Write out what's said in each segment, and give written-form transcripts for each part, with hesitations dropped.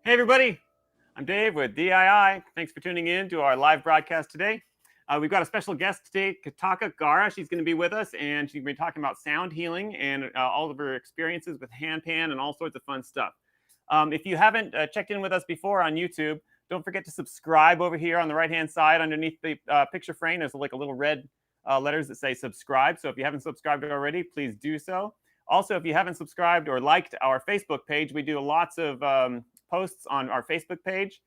Hey everybody, I'm Dave with DII. Thanks for tuning in to our live broadcast today. We've got a special guest today, Kataka Gara. She's going to be with us, and she's going to be talking about sound healing and all of her experiences with handpan and all sorts of fun stuff. If you haven't checked in with us before on YouTube, don't forget to subscribe over here on the right-hand side underneath the picture frame. There's like a little red letters that say subscribe. So if you haven't subscribed already, please do so. Also, if you haven't subscribed or liked our Facebook page, we do lots of posts on our Facebook page.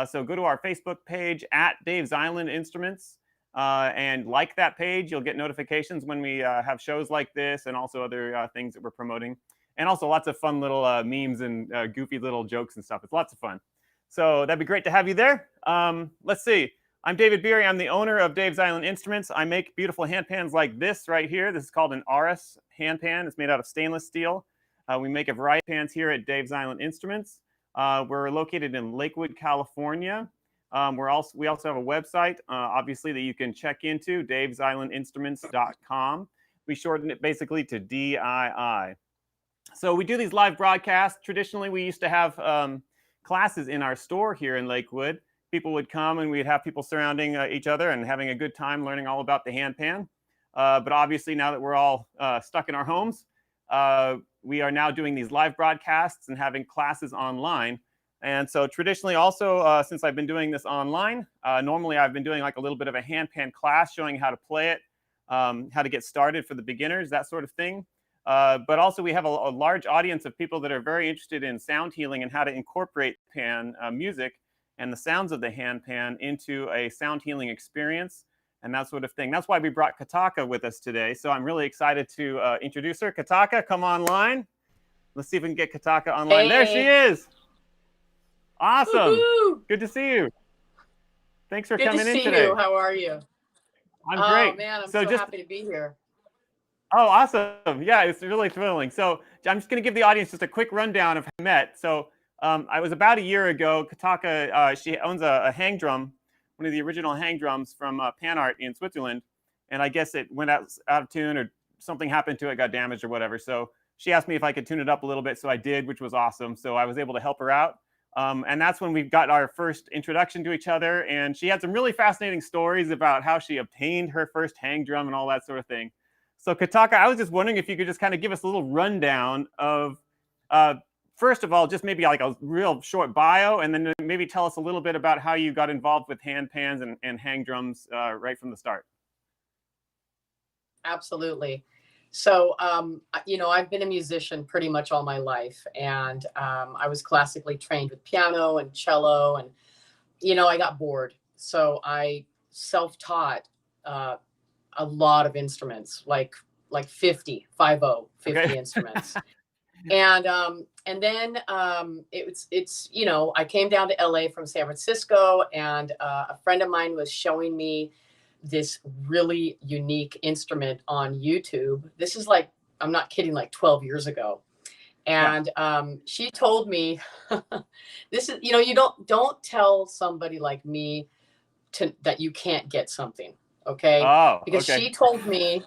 So go to our Facebook page at Dave's Island Instruments and like that page. You'll get notifications when we have shows like this and also other things that we're promoting. And also lots of fun little memes and goofy little jokes and stuff. It's lots of fun. So that'd be great to have you there. Let's see. I'm David Beery. I'm the owner of Dave's Island Instruments. I make beautiful handpans like this right here. This is called an RS handpan. It's made out of stainless steel. We make a variety of pans here at Dave's Island Instruments. We're located in Lakewood, California. We also have a website, obviously, that you can check into, davesislandinstruments.com. We shorten it basically to DII. So we do these live broadcasts. Traditionally, we used to have classes in our store here in Lakewood. People would come and we'd have people surrounding each other and having a good time learning all about the handpan. But obviously, now that we're all stuck in our homes, we are now doing these live broadcasts and having classes online. And so traditionally also, since I've been doing this online, normally I've been doing like a little bit of a handpan class showing how to play it, how to get started for the beginners, that sort of thing. But also we have a large audience of people that are very interested in sound healing and how to incorporate pan music and the sounds of the handpan into a sound healing experience and that sort of thing. That's why we brought Kataka with us today. So I'm really excited to introduce her. Kataka, come online. Let's see if we can get Kataka online. Hey. There she is. Awesome. Good to see you. Thanks for coming in today. Good to see you. How are you? I'm great. Oh, man, I'm so happy to be here. Oh, awesome. Yeah, it's really thrilling. So I'm just going to give the audience just a quick rundown of how we met. So I was about a year ago. Kataka, she owns a hang drum, one of the original hang drums from Pan Art in Switzerland. And I guess it went out of tune or something happened to it, got damaged or whatever. So she asked me if I could tune it up a little bit. So I did, which was awesome. So I was able to help her out. And that's when we got our first introduction to each other. And she had some really fascinating stories about how she obtained her first hang drum and all that sort of thing. So Kataka, I was just wondering if you could just kind of give us a little rundown of, first of all, just maybe like a real short bio, and then maybe tell us a little bit about how you got involved with handpans and hang drums right from the start. Absolutely. So, you know, I've been a musician pretty much all my life, and I was classically trained with piano and cello, and, you know, I got bored. So I self-taught a lot of instruments, like 50 okay. Instruments. And then it's you know, I came down to LA from San Francisco, and a friend of mine was showing me this really unique instrument on YouTube. This is like, I'm not kidding, like 12 years ago. And she told me, this is, you know, you don't tell somebody like me that you can't get something. Okay. Oh, because she told me,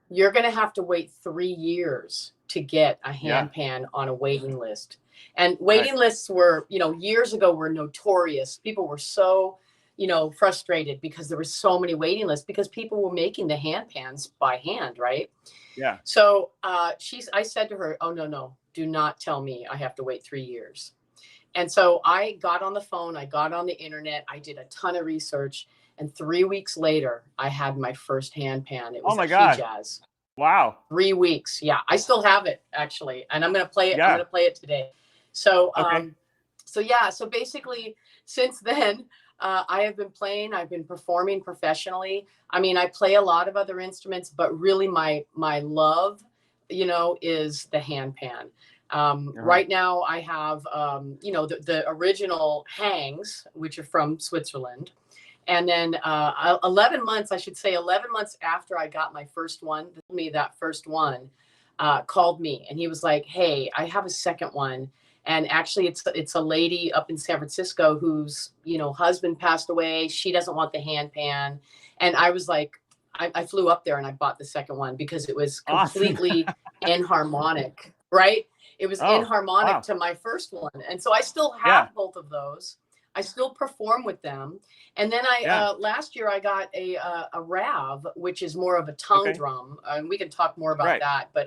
you're going to have to wait 3 years to get a handpan on a waiting list. And waiting lists were, you know, years ago were notorious. People were so, you know, frustrated because there were so many waiting lists because people were making the handpans by hand. Right. Yeah. So I said to her, oh, no, do not tell me I have to wait 3 years. And so I got on the phone, I got on the internet, I did a ton of research. And 3 weeks later, I had my first handpan. It was a Jazz. Wow. 3 weeks. Yeah. I still have it actually. And I'm going to play it. I'm going to play it today. So, so basically since then, I have been playing, I've been performing professionally. I mean, I play a lot of other instruments, but really my love, you know, is the handpan. Right now I have, you know, the original hangs, which are from Switzerland. And then 11 months after I got my first one, that first one called me, and he was like, hey, I have a second one. And actually it's a lady up in San Francisco whose, you know, husband passed away. She doesn't want the handpan. And I was like, I flew up there and I bought the second one because it was completely inharmonic. Right. It was Oh, inharmonic wow. to my first one. And so I still Yeah. have both of those. I still perform with them. And then Yeah. last year I got a Rav, which is more of a tongue Okay. drum. And we can talk more about Right. that. But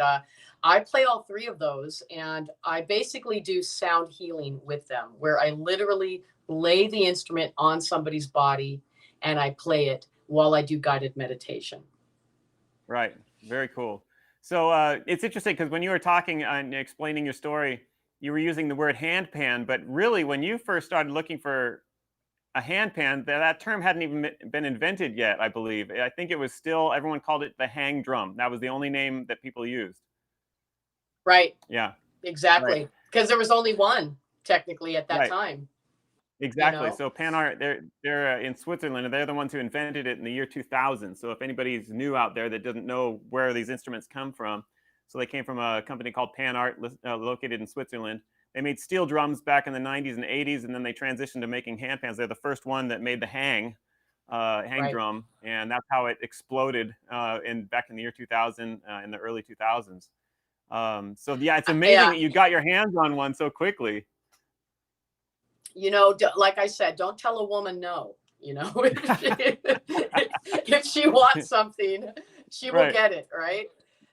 I play all three of those, and I basically do sound healing with them, where I literally lay the instrument on somebody's body and I play it while I do guided meditation. Right. Very cool. So it's interesting because when you were talking and explaining your story, you were using the word handpan, but really when you first started looking for a handpan, that term hadn't even been invented yet, I believe. I think it was still, everyone called it the hang drum. That was the only name that people used. Right. Yeah. Right. Exactly. Because there was only one technically at that Right. time, you Exactly. know? So Pan Art, they're in Switzerland, and they're the ones who invented it in the year 2000. So if anybody's new out there that doesn't know where these instruments come from, so they came from a company called Pan Art, located in Switzerland. They made steel drums back in the 90s and 80s, and then they transitioned to making handpans. They're the first one that made the hang Right. drum, and that's how it exploded back in the year 2000, in the early 2000s. So yeah, it's amazing Yeah. that you got your hands on one so quickly. You know, like I said, don't tell a woman no. You know, if she wants something, she will Right. get it, right?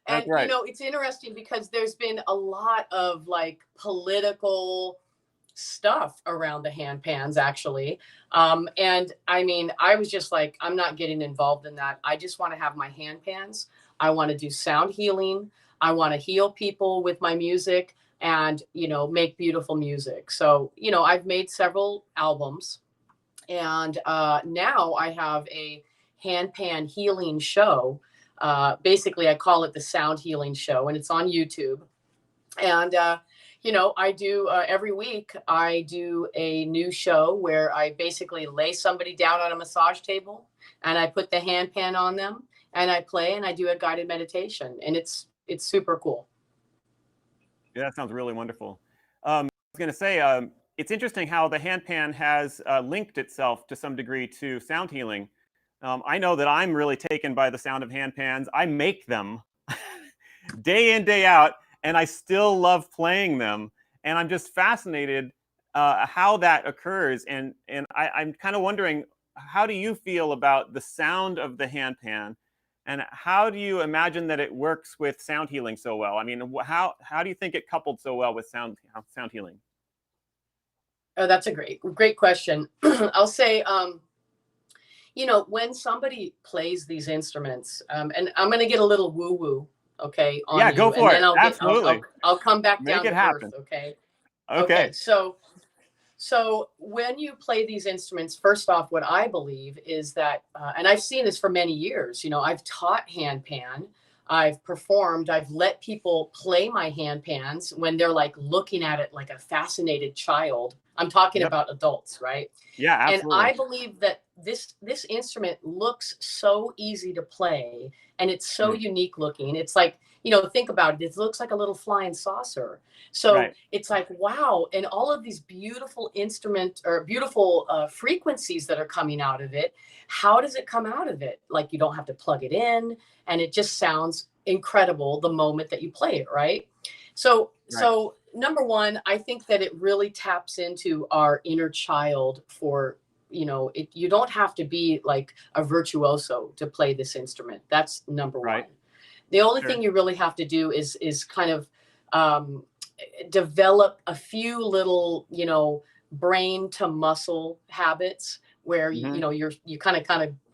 That's And you right. know, it's interesting because there's been a lot of like political stuff around the handpans actually. And I mean, I was just like, I'm not getting involved in that. I just want to have my handpans. I want to do sound healing. I want to heal people with my music and, you know, make beautiful music. So, you know, I've made several albums, and now I have a handpan healing show. Basically, I call it the Sound Healing Show, and it's on YouTube. And you know, I do every week I do a new show where I basically lay somebody down on a massage table and I put the handpan on them and I play and I do a guided meditation, and it's super cool. Yeah, that sounds really wonderful. I was going to say, it's interesting how the handpan has linked itself to some degree to sound healing. I know that I'm really taken by the sound of handpans. I make them day in, day out, and I still love playing them. And I'm just fascinated how that occurs. And I'm kind of wondering, how do you feel about the sound of the handpan? And how do you imagine that it works with sound healing so well? I mean, how do you think it coupled so well with sound healing? Oh, that's a great question. I'll say, you know, when somebody plays these instruments, and I'm going to get a little woo woo, okay, on Yeah, go you, and for then it. Absolutely. I'll come back Make down it to earth, happen. okay. Okay, Okay. so when you play these instruments, first off, what I believe is that, and I've seen this for many years, you know, I've taught handpan, I've performed, I've let people play my handpans when they're like looking at it like a fascinated child. I'm talking Yep. about adults, right? Yeah, And absolutely. I believe that this instrument looks so easy to play, and it's so Mm, unique looking. It's like, you know, think about it, it looks like a little flying saucer. So right. it's like, wow, and all of these beautiful instrument or beautiful frequencies that are coming out of it. How does it come out of it? Like, you don't have to plug it in, and it just sounds incredible the moment that you play it, right? Right. So number one, I think that it really taps into our inner child for, you know, you don't have to be like a virtuoso to play this instrument. That's number Right. one. The only Sure. thing you really have to do is kind of um, develop a few little, you know, brain to muscle habits where you Hmm. know you kind of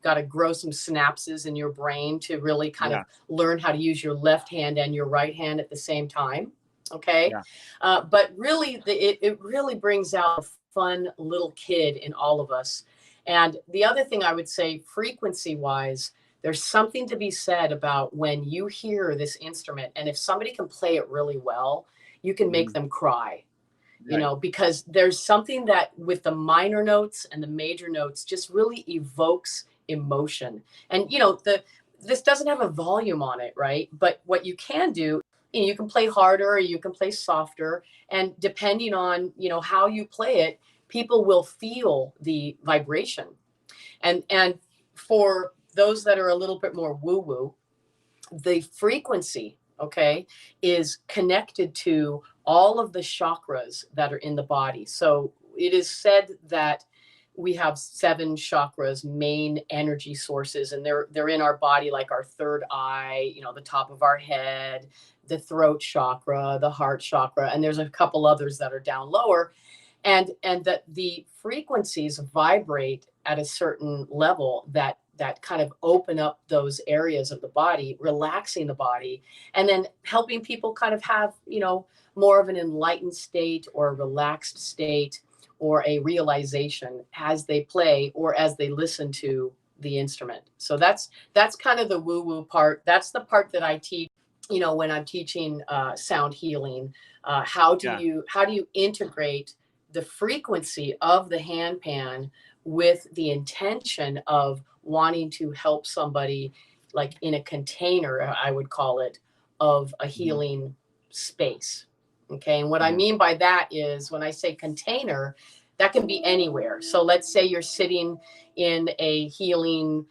got to grow some synapses in your brain to really kind of Yeah. learn how to use your left hand and your right hand at the same time. Okay, Yeah. but really, it really brings out a fun little kid in all of us. And the other thing I would say, frequency wise, there's something to be said about when you hear this instrument, and if somebody can play it really well, you can make Hmm. them cry, you Right. know, because there's something that with the minor notes and the major notes just really evokes emotion. And, you know, this doesn't have a volume on it, right? But what you can do, you know, you can play harder or you can play softer. And depending on, you know, how you play it, people will feel the vibration. And for those that are a little bit more woo woo, the frequency, okay, is connected to all of the chakras that are in the body. So it is said that we have 7 chakras, main energy sources, and they're in our body, like our third eye, the top of our head, the throat chakra, the heart chakra, and there's a couple others that are down lower, and that the frequencies vibrate at a certain level that kind of open up those areas of the body, relaxing the body, and then helping people kind of have, more of an enlightened state or a relaxed state or a realization as they play or as they listen to the instrument. So that's kind of the woo-woo part. That's the part that I teach, when I'm teaching sound healing. How do you integrate the frequency of the handpan with the intention of wanting to help somebody, like in a container, I would call it, of a healing space. Okay. And what I mean by that is, when I say container, that can be anywhere. So let's say you're sitting in a healing,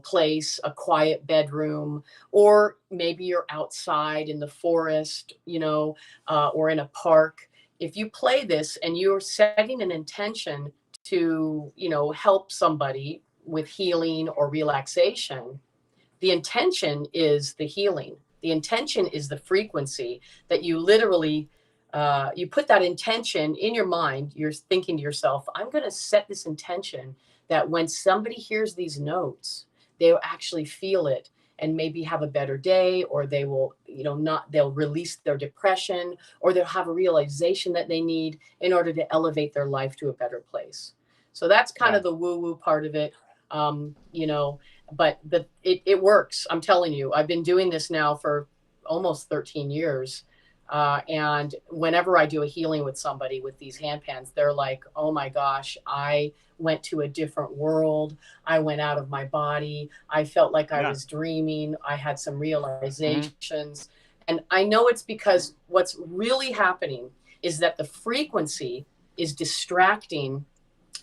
place, a quiet bedroom, or maybe you're outside in the forest, or in a park. If you play this and you're setting an intention to, help somebody with healing or relaxation, the intention is the healing. The intention is the frequency that you literally, you put that intention in your mind. You're thinking to yourself, I'm going to set this intention that when somebody hears these notes, they'll actually feel it and maybe have a better day, or they will, they'll release their depression, or they'll have a realization that they need in order to elevate their life to a better place. So that's kind of the woo-woo part of it. But it works. I'm telling you, I've been doing this now for almost 13 years. And whenever I do a healing with somebody with these handpans, they're like, oh my gosh, I went to a different world. I went out of my body. I felt like I was dreaming. I had some realizations. And I know it's because what's really happening is that the frequency is distracting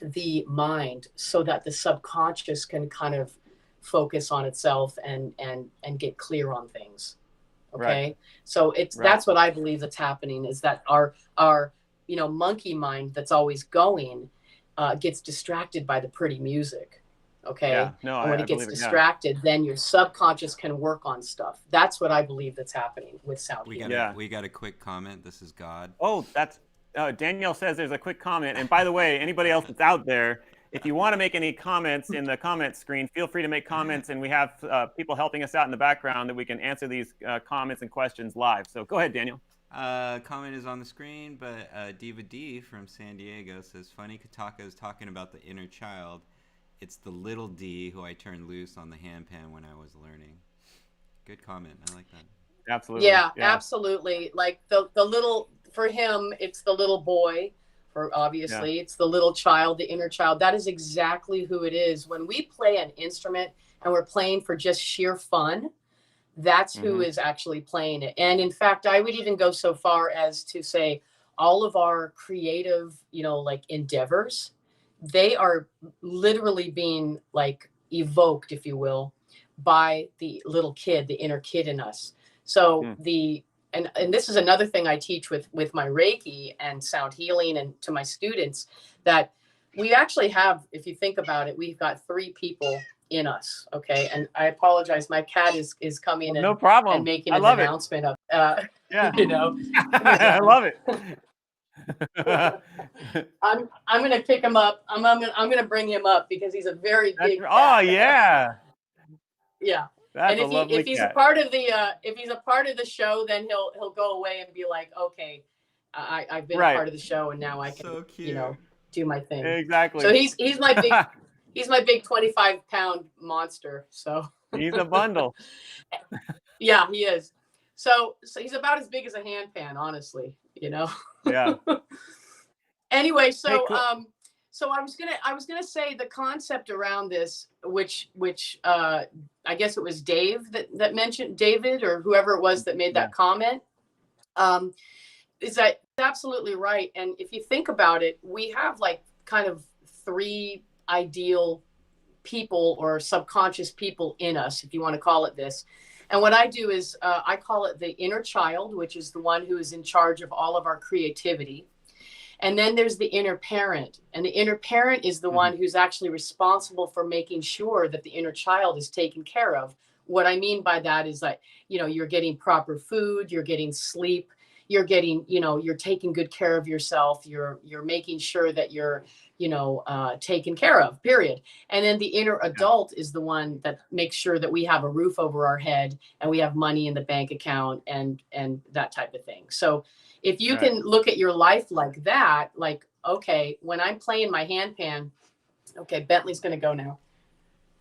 the mind so that the subconscious can kind of focus on itself and get clear on things. Okay. Right. So that's what I believe that's happening, is that our monkey mind that's always going gets distracted by the pretty music. Okay. Yeah. No, and when it gets distracted, then your subconscious can work on stuff. That's what I believe that's happening with sound healing. We got a quick comment. This is God. Oh, that's Danielle says there's a quick comment. And by the way, anybody else that's out there, if you want to make any comments in the comment screen, feel free to make comments, and we have people helping us out in the background that we can answer these comments and questions live. So go ahead, Daniel. Comment is on the screen, but David D from San Diego says, funny, Kataka is talking about the inner child. It's the little D who I turned loose on the handpan when I was learning. Good comment. I like that. Absolutely. Yeah, absolutely. Like the little, for him, it's the little boy. Obviously, it's the little child, the inner child. That is exactly who it is. When we play an instrument and we're playing for just sheer fun, that's who is actually playing it. And in fact, I would even go so far as to say all of our creative, like endeavors, they are literally being like evoked, if you will, by the little kid, the inner kid in us. So and this is another thing I teach with my Reiki and sound healing and to my students, that we actually have, if you think about it, we've got 3 people in us. Okay. And I apologize. My cat is coming no problem. And making an announcement of, I love it. I'm going to pick him up. I'm going to bring him up because he's a very big cat. Oh yeah. Yeah. That's and if he's a part of the show, then he'll go away and be like, okay, I've been a part of the show, and now I can do my thing. Exactly. So he's my big he's my big 25-pound monster. So he's a bundle. Yeah, he is. So he's about as big as a handpan, honestly. Yeah. Anyway, so hey, cool. So I was gonna say the concept around this, which I guess it was Dave that mentioned, David or whoever it was that made that comment, is that absolutely right. And if you think about it, we have like kind of 3 ideal people or subconscious people in us, if you want to call it this. And what I do is I call it the inner child, which is the one who is in charge of all of our creativity. And then there's the inner parent. And the inner parent is the one who's actually responsible for making sure that the inner child is taken care of. What I mean by that is that, you know, you're getting proper food, you're getting sleep, you're getting, you know, you're taking good care of yourself. You're making sure that you're, you know, taken care of, period. And then the inner adult is the one that makes sure that we have a roof over our head and we have money in the bank account and that type of thing. So if you can look at your life like that, like, okay, when I'm playing my handpan, okay, Bentley's going to go now.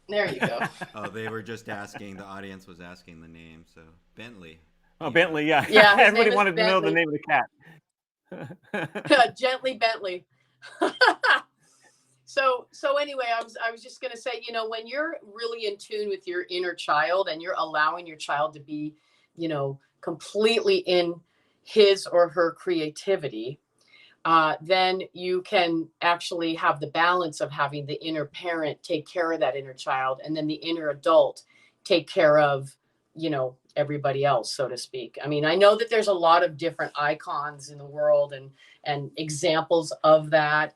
There you go. Oh, they were just asking, the audience was asking the name. So Bentley. Oh, Bentley, yeah. Yeah, Everybody wanted to know the name of the cat. Gently Bentley. So anyway, I was just going to say, you know, when you're really in tune with your inner child and you're allowing your child to be, you know, completely in his or her creativity, then you can actually have the balance of having the inner parent take care of that inner child, and then the inner adult take care of, you know, everybody else, so to speak. I mean, I know that there's a lot of different icons in the world and examples of that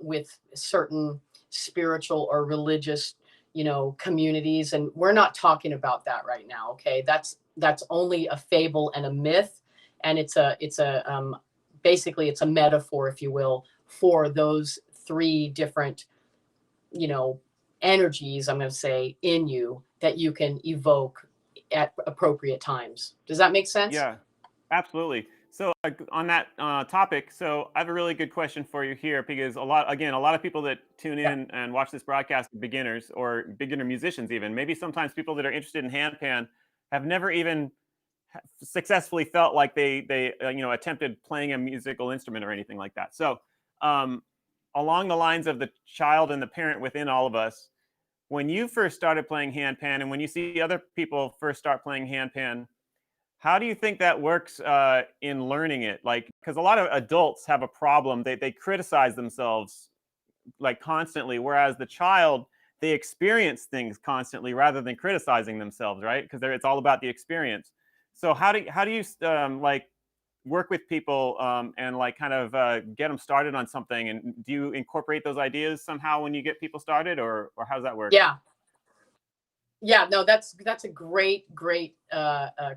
with certain spiritual or religious, you know, communities. And we're not talking about that right now. Okay. That's only a fable and a myth. And it's basically it's a metaphor, if you will, for those three different, you know, energies, I'm going to say, in you that you can evoke at appropriate times. Does that make sense? Yeah, absolutely. So on that topic, so I have a really good question for you here, because a lot of people that tune in and watch this broadcast are beginners or beginner musicians even. Maybe sometimes people that are interested in handpan have never even successfully felt like they you know, attempted playing a musical instrument or anything like that. So along the lines of the child and the parent within all of us, when you first started playing handpan and when you see other people first start playing handpan, how do you think that works in learning it? Like, because a lot of adults have a problem. They criticize themselves like constantly, whereas the child, they experience things constantly rather than criticizing themselves, right? Because it's all about the experience. So how do you like work with people and like kind of get them started on something? And do you incorporate those ideas somehow when you get people started, or how does that work? Yeah, no, that's a great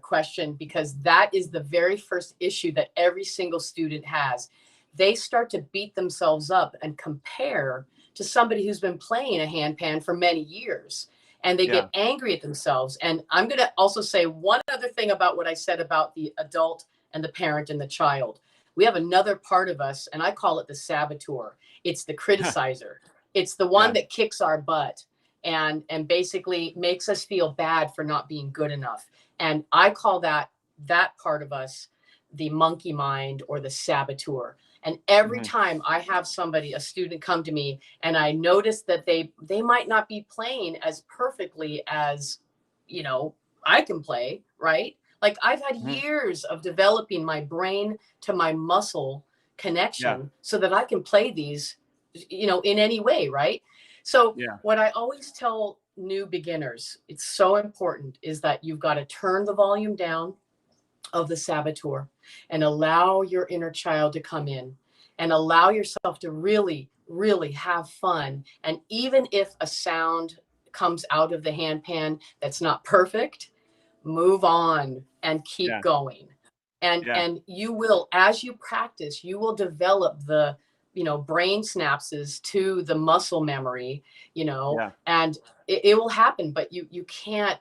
question, because that is the very first issue that every single student has. They start to beat themselves up and compare to somebody who's been playing a handpan for many years, and they get angry at themselves. And I'm going to also say one other thing about what I said about the adult and the parent and the child. We have another part of us, and I call it the saboteur. It's the criticizer. It's the one that kicks our butt and basically makes us feel bad for not being good enough. And I call that part of us the monkey mind or the saboteur. And every time I have a student come to me and I notice that they might not be playing as perfectly as, you know, I can play, right? Like I've had years of developing my brain to my muscle connection so that I can play these, you know, in any way, right? So what I always tell new beginners, it's so important, is that you've got to turn the volume down of the saboteur and allow your inner child to come in and allow yourself to really, really have fun. And even if a sound comes out of the handpan that's not perfect, move on and keep going. And you will, as you practice, you will develop the, you know, brain synapses to the muscle memory, you know, and it will happen. But you can't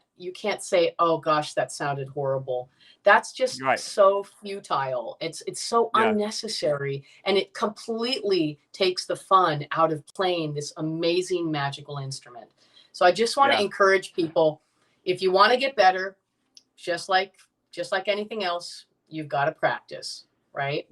say, oh gosh, that sounded horrible. That's just so futile. It's so unnecessary, and it completely takes the fun out of playing this amazing magical instrument. So I just want to encourage people, if you want to get better, just like anything else, you've got to practice, right?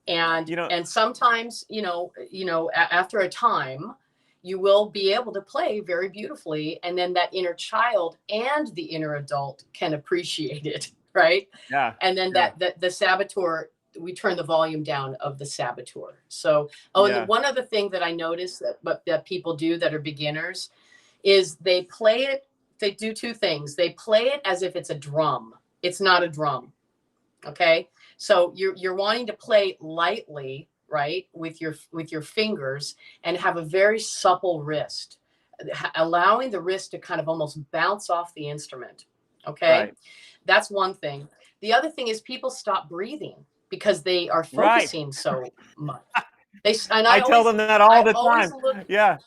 And you know, and sometimes, you know, after a time, you will be able to play very beautifully, and then that inner child and the inner adult can appreciate it, right? And then that the saboteur, we turn the volume down of the saboteur. So, and one other thing that I noticed that people do that are beginners is they play it they do two things. They play it as if it's a drum. It's not a drum. Okay. So you're wanting to play lightly, right, with your fingers, and have a very supple wrist, allowing the wrist to kind of almost bounce off the instrument. Okay. Right. That's one thing. The other thing is people stop breathing because they are Right. focusing so much. I tell them that all the time. Yeah.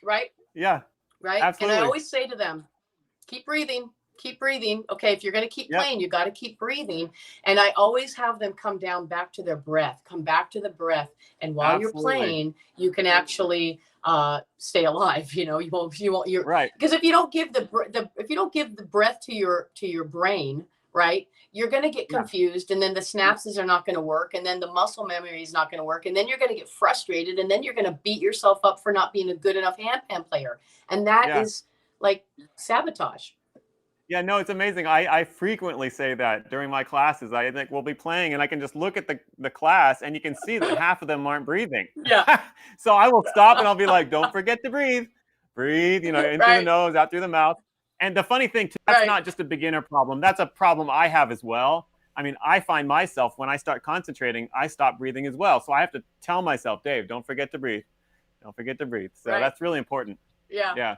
Right. Yeah. Right. Absolutely. And I always say to them, keep breathing. Keep breathing. Okay, if you're going to keep playing, you got to keep breathing. And I always have them come down back to their breath, come back to the breath. And while you're playing, you can actually stay alive. You know, you won't, you're right. Because if you don't give if you don't give the breath to your brain, right, you're going to get confused, and then the synapses are not going to work, and then the muscle memory is not going to work, and then you're going to get frustrated, and then you're going to beat yourself up for not being a good enough handpan player. And that is like sabotage. Yeah, no, it's amazing. I frequently say that during my classes. I think we'll be playing and I can just look at the class and you can see that half of them aren't breathing. Yeah. So I will stop and I'll be like, don't forget to breathe. Breathe, you know, in through the nose, out through the mouth. And the funny thing, too, that's not just a beginner problem. That's a problem I have as well. I mean, I find myself, when I start concentrating, I stop breathing as well. So I have to tell myself, Dave, don't forget to breathe. Don't forget to breathe. So that's really important. Yeah. Yeah.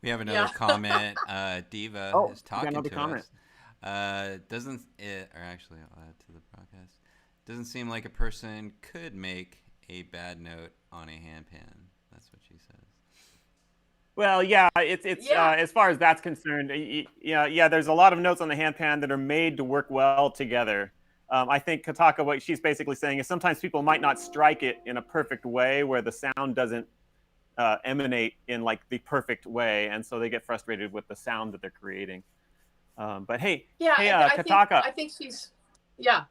We have another comment. Diva is talking to us. Doesn't it, or actually I'll add to the podcast, doesn't seem like a person could make a bad note on a handpan. That's what she says. Well, yeah, it's as far as that's concerned, there's a lot of notes on the handpan that are made to work well together. I think Kataka, what she's basically saying is sometimes people might not strike it in a perfect way where the sound doesn't emanate in like the perfect way, and so they get frustrated with the sound that they're creating. But Kataka, I think she's Well,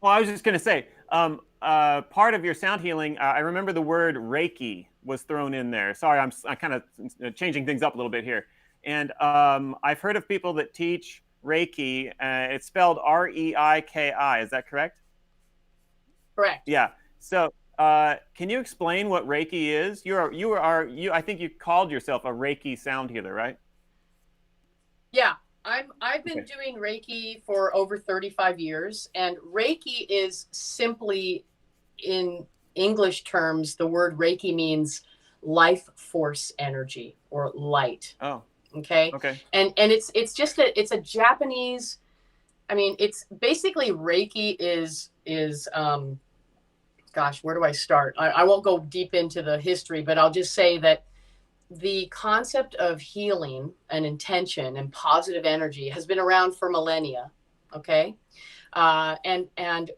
I was just gonna say, part of your sound healing, I remember the word Reiki was thrown in there. Sorry, I'm kind of changing things up a little bit here. And I've heard of people that teach Reiki. It's spelled R-E-I-K-I. Is that correct? Correct. Yeah. So can you explain what Reiki is? I think you called yourself a Reiki sound healer, right? Yeah. I've been doing Reiki for over 35 years, and Reiki is simply, in English terms, the word Reiki means life force energy or light. Oh. Okay. Okay. And it's just it's a Japanese, I mean, it's basically Reiki is gosh, where do I start? I won't go deep into the history, but I'll just say that the concept of healing and intention and positive energy has been around for millennia. Okay. And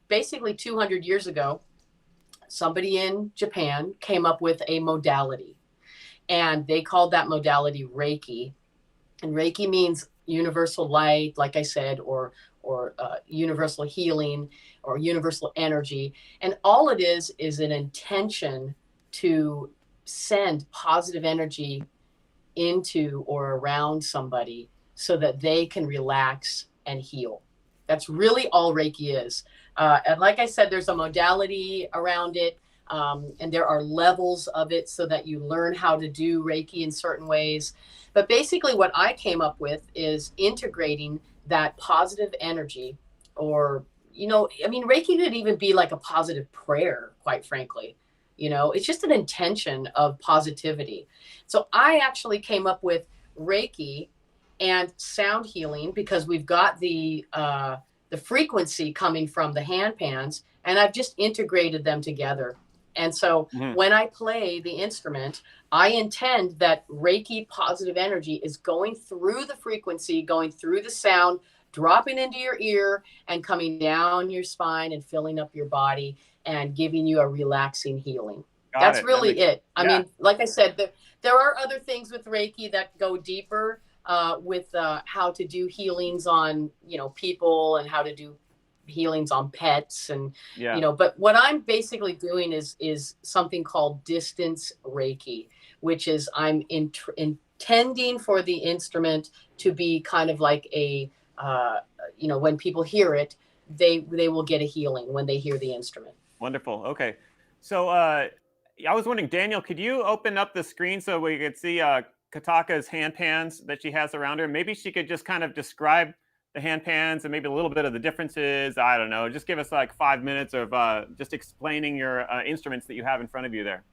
basically 200 years ago, somebody in Japan came up with a modality, and they called that modality Reiki. And Reiki means universal light, like I said, or universal healing or universal energy. And all it is an intention to send positive energy into or around somebody so that they can relax and heal. That's really all Reiki is. And like I said, there's a modality around it, and there are levels of it so that you learn how to do Reiki in certain ways. But basically what I came up with is integrating that positive energy, or, you know, I mean, Reiki could even be like a positive prayer, quite frankly. You know, it's just an intention of positivity. So I actually came up with Reiki and sound healing because we've got the frequency coming from the handpans, and I've just integrated them together. And so when I play the instrument, I intend that Reiki positive energy is going through the frequency, going through the sound, dropping into your ear and coming down your spine and filling up your body and giving you a relaxing healing. That's really it. I mean, like I said, there are other things with Reiki that go deeper with how to do healings on, you know, people, and how to do healings on pets, and you know, but what I'm basically doing is something called distance Reiki, which is I'm intending for the instrument to be kind of like a you know, when people hear it, they will get a healing when they hear the instrument. Wonderful. Okay. So I was wondering, Daniel, could you open up the screen so we could see Kataka's handpans that she has around her. Maybe she could just kind of describe the handpans and maybe a little bit of the differences. I don't know. Just give us like 5 minutes of just explaining your instruments that you have in front of you there.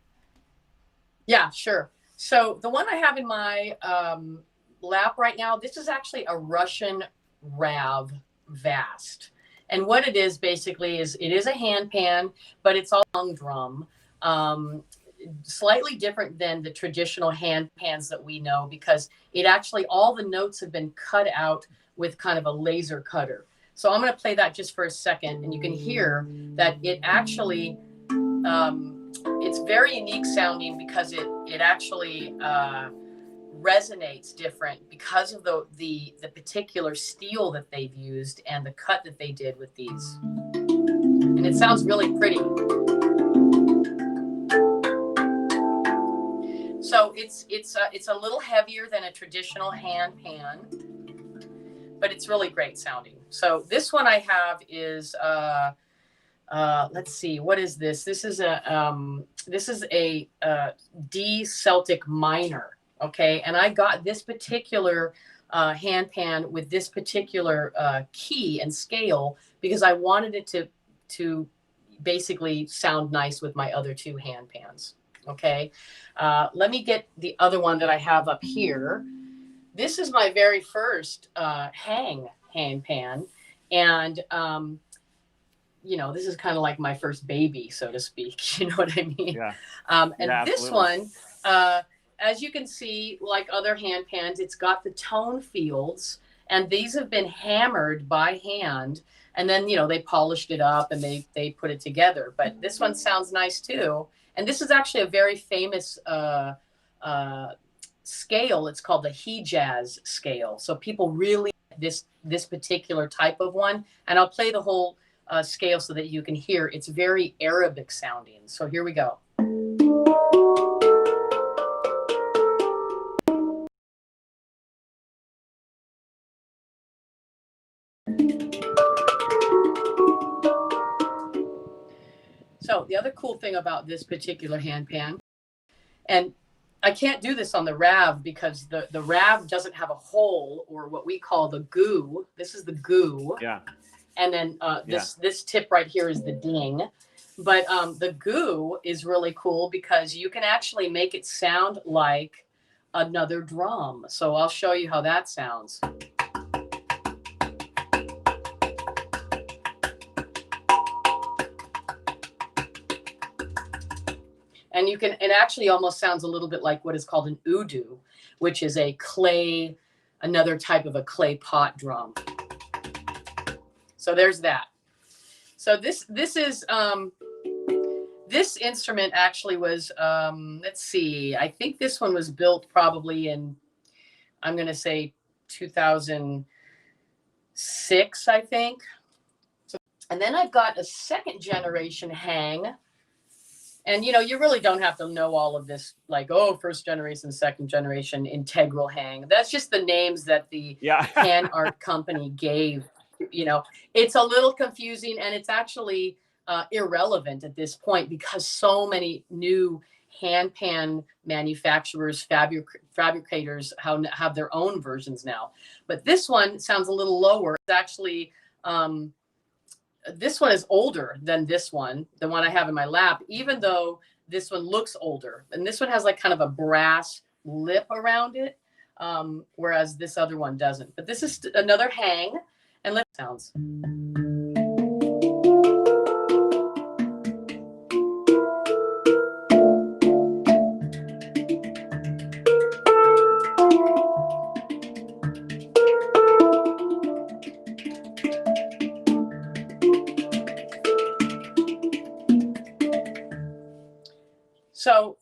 Yeah, sure. So the one I have in my lap right now, this is actually a Russian Rav Vast. And what it is basically is it is a handpan, but it's all lung drum. Slightly different than the traditional handpans that we know, because it actually, all the notes have been cut out with kind of a laser cutter. So I'm going to play that just for a second, and you can hear that it actually, it's very unique sounding because it actually resonates different because of the particular steel that they've used and the cut that they did with these. And it sounds really pretty. So it's a little heavier than a traditional handpan, but it's really great sounding. So this one I have is let's see, what is this? This is a D Celtic minor. Okay, and I got this particular handpan with this particular key and scale because I wanted it to basically sound nice with my other two handpans. Okay, let me get the other one that I have up here. This is my very first handpan, and you know, this is kind of like my first baby, so to speak. You know what I mean? Yeah. And yeah, this absolutely. one, as you can see, like other handpans, it's got the tone fields, and these have been hammered by hand, and then, you know, they polished it up and they put it together. But this one sounds nice too. And this is actually a very famous scale. It's called the Hejaz scale. So people really this particular type of one, and I'll play the whole scale so that you can hear. It's very Arabic sounding. So here we go. So the other cool thing about this particular handpan, and I can't do this on the Rav because the Rav doesn't have a hole, or what we call the goo. This is the goo. Yeah. And then this tip right here is the ding. But the goo is really cool because you can actually make it sound like another drum. So I'll show you how that sounds. And you can, it actually almost sounds a little bit like what is called an udu, which is a clay, another type of a clay pot drum. So there's that. So this is, this instrument actually was, let's see, I think this one was built probably in, I'm going to say 2006, I think. So, and then I've got a second generation hang. And, you know, you really don't have to know all of this, like, oh, first generation, second generation, integral hang. That's just the names that the hand art company gave. You know, it's a little confusing, and it's actually irrelevant at this point because so many new handpan manufacturers, fabricators have their own versions now. But this one sounds a little lower. It's actually... this one is older than this one, the one I have in my lap, even though this one looks older. And this one has like kind of a brass lip around it, whereas this other one doesn't. But this is another hang, and let's sounds. So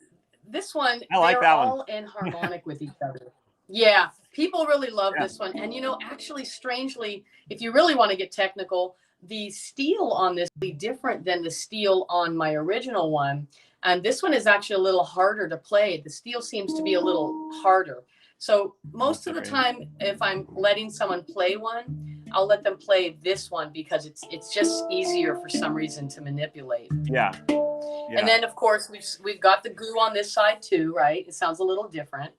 this one, I like they're that all one. in harmonic with each other. Yeah, people really love this one. And, you know, actually, strangely, if you really want to get technical, the steel on this is different than the steel on my original one. And this one is actually a little harder to play. The steel seems to be a little harder. So most of the time, if I'm letting someone play one, I'll let them play this one because it's just easier for some reason to manipulate. Yeah. And then, of course, we've got the goo on this side too, right? It sounds a little different.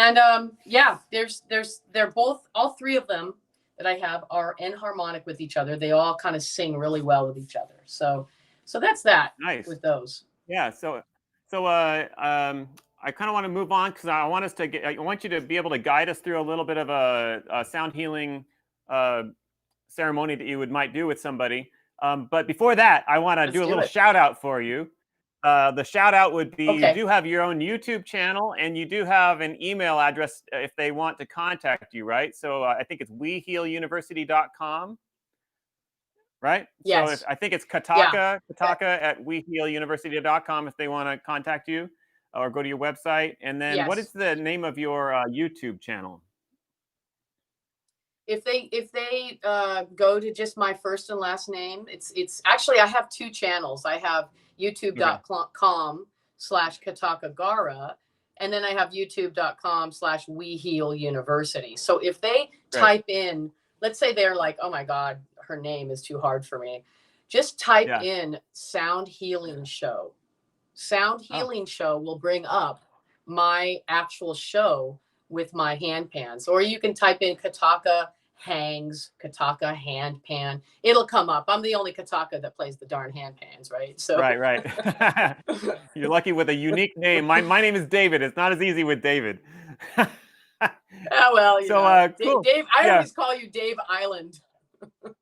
And yeah, they're both, all three of them that I have are enharmonic with each other. They all kind of sing really well with each other. So that's that Nice. with those. Yeah. I kind of want to move on because I want you to be able to guide us through a little bit of a sound healing ceremony that you might do with somebody. But before that, I want to do a little shout out for you. The shout out would be, you do have your own YouTube channel and you do have an email address if they want to contact you, right? So I think it's wehealuniversity.com, right? Yes. So I think it's Kataka at wehealuniversity.com if they want to contact you or go to your website. And then what is the name of your YouTube channel? If they go to just my first and last name, it's actually, I have two channels. I have youtube.com/Kataka Gara, and then I have youtube.com/wehealuniversity. So if they type in, let's say they're like, oh my God, her name is too hard for me, just type in sound healing show. Sound healing show will bring up my actual show with my handpans, or you can type in Kataka hangs, Kataka handpan. It'll come up. I'm the only Kataka that plays the darn handpans, right? So right. You're lucky with a unique name. My name is David. It's not as easy with David. Well, cool. Dave. I always call you Dave Island.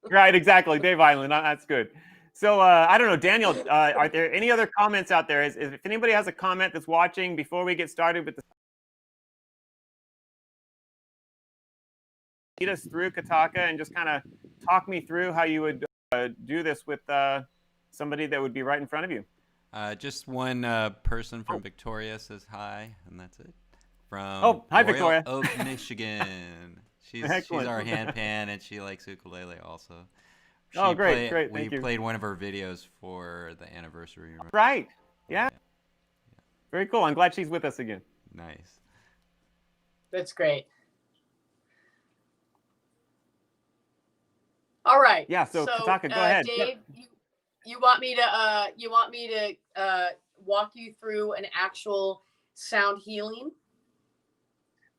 Right, exactly, Dave Island. That's good. So I don't know, Daniel. Are there any other comments out there? If anybody has a comment that's watching before we get started with the lead us through Kataka and just kind of talk me through how you would do this with somebody that would be right in front of you. Just one person from Victoria says hi, and that's it. From hi, Royal Victoria. Oak, Michigan. She's our handpan, and she likes ukulele also. Great. Thank you. We played one of her videos for the anniversary. Right. Yeah. Very cool. I'm glad she's with us again. Nice. That's great. All right. Yeah. So Kataka, go ahead. Dave, you want me to walk you through an actual sound healing?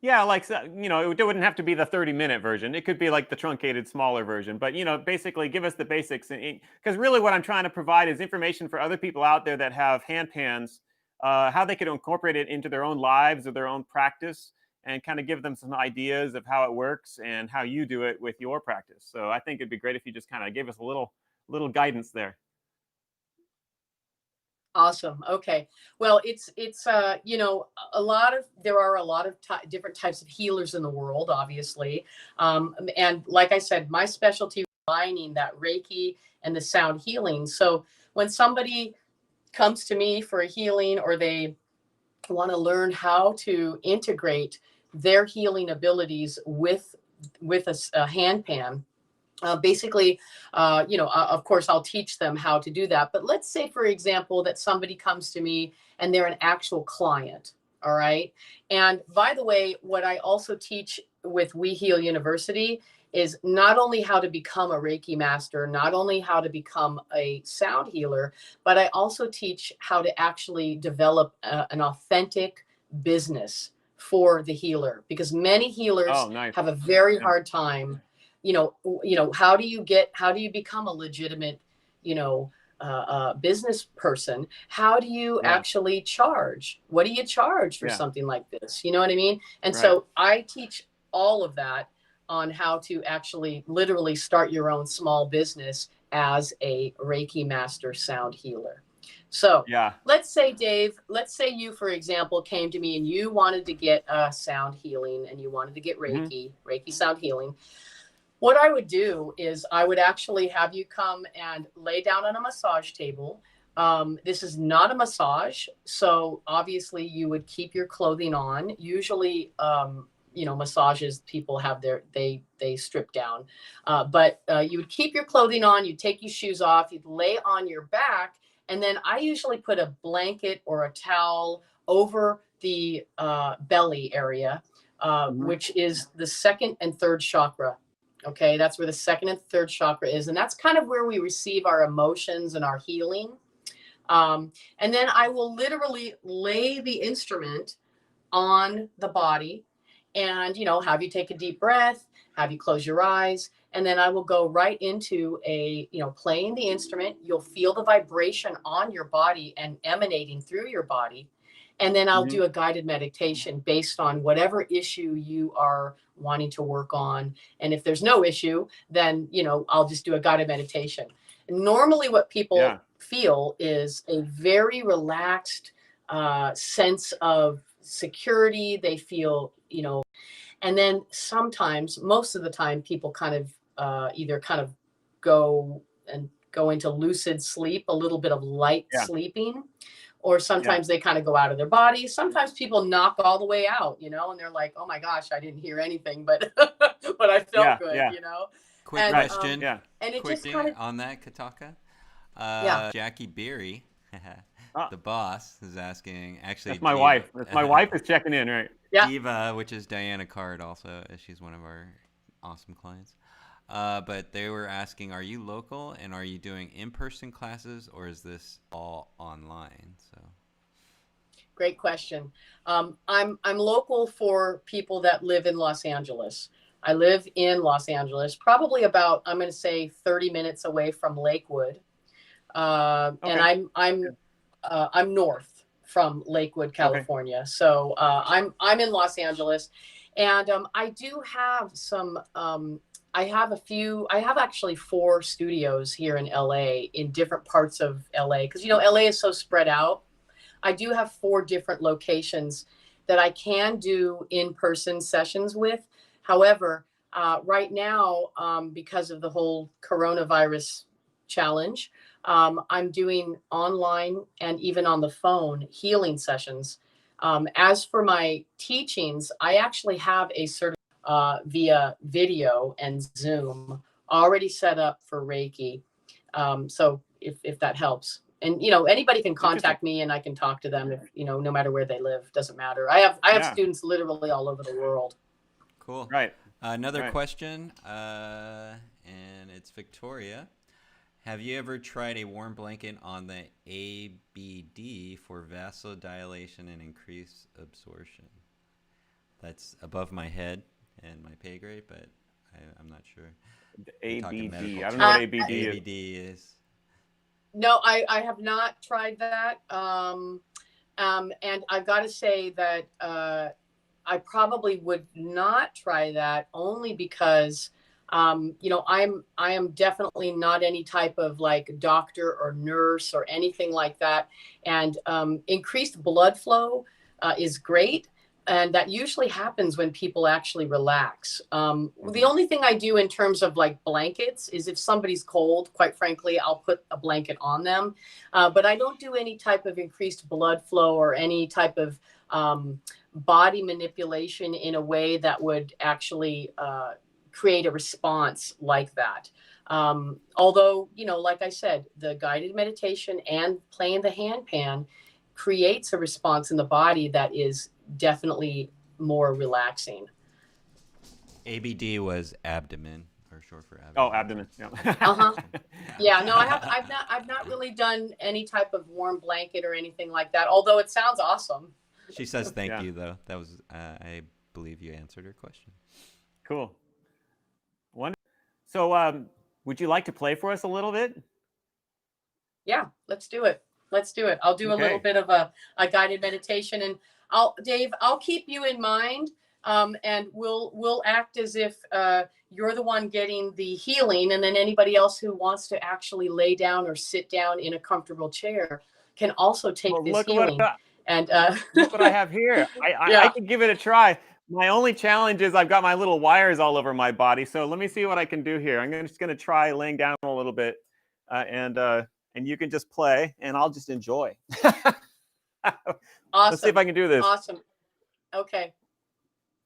Yeah, like, it wouldn't have to be the 30-minute version. It could be like the truncated, smaller version. But, basically give us the basics. Because really what I'm trying to provide is information for other people out there that have handpans, how they could incorporate it into their own lives or their own practice and kind of give them some ideas of how it works and how you do it with your practice. So I think it'd be great if you just kind of gave us a little guidance there. Awesome. Okay. Well, there are a lot of different types of healers in the world, obviously. And like I said, my specialty is combining that Reiki and the sound healing. So when somebody comes to me for a healing, or they want to learn how to integrate their healing abilities with a handpan, basically, of course, I'll teach them how to do that. But let's say, for example, that somebody comes to me and they're an actual client. All right. And by the way, what I also teach with We Heal University is not only how to become a Reiki master, not only how to become a sound healer, but I also teach how to actually develop an authentic business for the healer, because many healers have a very hard time. How do you become a legitimate, business person? How do you actually charge? What do you charge for something like this? You know what I mean? And so I teach all of that on how to actually literally start your own small business as a Reiki Master sound healer. So let's say, Dave, you, for example, came to me and you wanted to get sound healing and you wanted to get Reiki sound healing. What I would do is I would actually have you come and lay down on a massage table. This is not a massage. So obviously you would keep your clothing on. Usually, massages, people have they strip down. But you would keep your clothing on, you'd take your shoes off, you'd lay on your back. And then I usually put a blanket or a towel over the belly area, which is the second and third chakra. Okay, that's where the second and third chakra is. And that's kind of where we receive our emotions and our healing. And then I will literally lay the instrument on the body and, have you take a deep breath, have you close your eyes, and then I will go right into playing the instrument. You'll feel the vibration on your body and emanating through your body. And then I'll do a guided meditation based on whatever issue you are wanting to work on. And if there's no issue, then, I'll just do a guided meditation. Normally what people feel is a very relaxed sense of security. They feel, and then sometimes, most of the time, people kind of either kind of go into lucid sleep, a little bit of light sleeping, or sometimes they kind of go out of their body. Sometimes people knock all the way out, and they're like, oh my gosh, I didn't hear anything, but but I felt good, Quick question. And it Quick just thing kind of on that, Kataka. Jackie Beery, the boss, is asking. Actually, that's my wife. That's my wife is checking in, right? Yeah. Eva, which is Diana Card, also, she's one of our awesome clients. But they were asking, are you local and are you doing in-person classes, or is this all online? So, great question. I'm local for people that live in Los Angeles. I live in Los Angeles, probably about, I'm going to say 30 minutes away from Lakewood. And I'm north from Lakewood, California. Okay. So I'm in Los Angeles, and I do have some. I have actually 4 studios here in LA, in different parts of LA, because LA is so spread out. I do have 4 different locations that I can do in-person sessions with. However, right now, because of the whole coronavirus challenge, I'm doing online and even on the phone healing sessions. As for my teachings, I actually have a via video and Zoom already set up for Reiki. So if that helps, and anybody can contact me and I can talk to them if no matter where they live, doesn't matter. I have students literally all over the world. Cool. Right. Another question, and it's Victoria. Have you ever tried a warm blanket on the ABD for vasodilation and increased absorption? That's above my head and my pay grade, but I'm not sure. The ABD. I don't know what ABD is. ABD is. No, I have not tried that. And I've got to say that I probably would not try that, only because I am definitely not any type of like doctor or nurse or anything like that. And increased blood flow is great. And that usually happens when people actually relax. The only thing I do in terms of like blankets is if somebody's cold, quite frankly, I'll put a blanket on them. But I don't do any type of increased blood flow or any type of body manipulation in a way that would actually create a response like that. Although, like I said, the guided meditation and playing the handpan creates a response in the body that is definitely more relaxing. ABD was abdomen, or short for abdomen. Oh, abdomen. Yeah. Yeah. No, I've not really done any type of warm blanket or anything like that. Although it sounds awesome. She says thank you, though. That was, I believe you answered her question. Cool. So, would you like to play for us a little bit? Yeah, let's do it. I'll do a little bit of a guided meditation, and Dave, I'll keep you in mind, and we'll act as if you're the one getting the healing, and then anybody else who wants to actually lay down or sit down in a comfortable chair can also take this healing. Look what I have here. I can give it a try. My only challenge is I've got my little wires all over my body. So let me see what I can do here. I'm just going to try laying down a little bit, and you can just play, and I'll just enjoy. Awesome. Let's see if I can do this. Awesome. Okay.